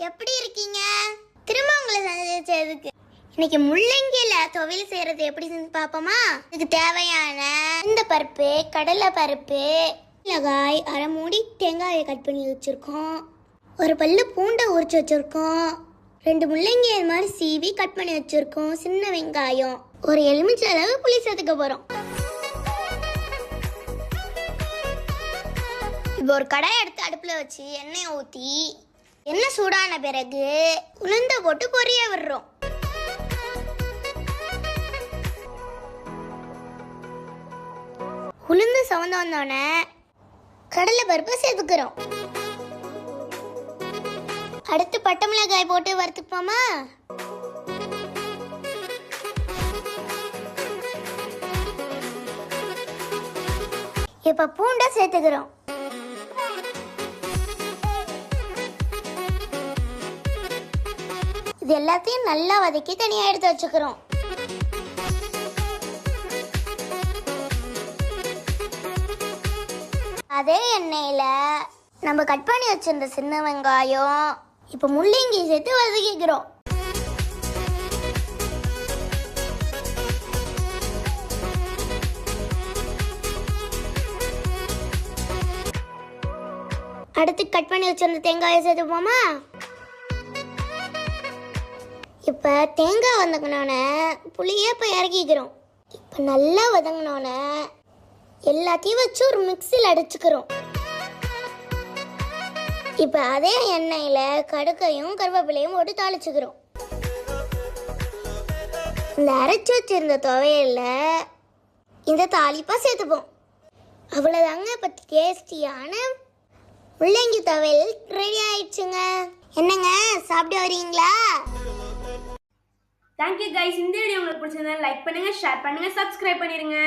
எப்படி இருக்கீங்க? திரும்ப உங்களை சந்திச்சதுக்கு. இன்னைக்கு முள்ளங்கியில துவையல் செய்யறது எப்படி செஞ்சு பார்ப்போமா? இதுக்கு தேவையான இந்த பருப்பு, கடலை பருப்பு, மிளகாய், அரை மூடி தேங்காயை கட் பண்ணி வச்சிருக்கோம், ஒரு பல்லு பூண்டை உரிச்சு வச்சிருக்கோம், 2 முள்ளங்கி இது மாதிரி சீவி கட் பண்ணி வச்சிருக்கோம், சின்ன வெங்காயம், ஒரு எலுமிச்சை அளவு புளி சேர்த்துக்க போறோம். இப்போ ஒரு கடாயை எடுத்து அடுப்புல வச்சு எண்ணெய் ஊற்றி எண்ணெய் சூடான பிறகு உளுந்த போட்டு பொரிய விடுறோம். உளுந்து சவந்த வந்தோடனே கடலை பருப்பை சேர்த்துக்கிறோம். அடுத்து பட்டை மிளகாய் போட்டு வறுத்துப்போமா? இப்ப பூண்டை சேர்த்துக்கிறோம். இது எல்லாத்தையும் நல்லா வதக்கி தனியா எடுத்து வச்சுக்கிறோம். அதே எண்ணெயில நம்ம கட் பண்ணி வச்சிருந்த சின்ன வெங்காயம், இப்ப முள்ளங்கி சேர்த்து வதக்கிக்கிறோம். அடுத்து கட் பண்ணி வச்சிருந்த தேங்காயை சேர்த்துப்போமா? இப்போ தேங்காய் வதங்கினோன்னே புளியை இப்போ இறக்கிக்கிறோம். இப்போ நல்லா வதங்கினோன்னே எல்லாத்தையும் வச்சு ஒரு மிக்சியில் அடிச்சுக்கிறோம். இப்போ அதே எண்ணெயில் கடுக்கையும் கருவேப்பிலையும் போட்டு தாளிச்சுக்கிறோம். இந்த அரைச்சி வச்சிருந்த துவையலில் இந்த தாளிப்பாக சேர்த்துப்போம். அவ்வளோதாங்க, இப்போ டேஸ்டியான முள்ளங்கி துவையல் ரெடி ஆயிடுச்சுங்க. என்னங்க, சாப்பிட்டு வரீங்களா? Thank you guys. இந்த வீடியோ உங்களுக்கு பிடிச்சிருந்தா லைக் பண்ணுங்க, ஷேர் பண்ணுங்க, சப்ஸ்கிரைப் பண்ணிருங்க.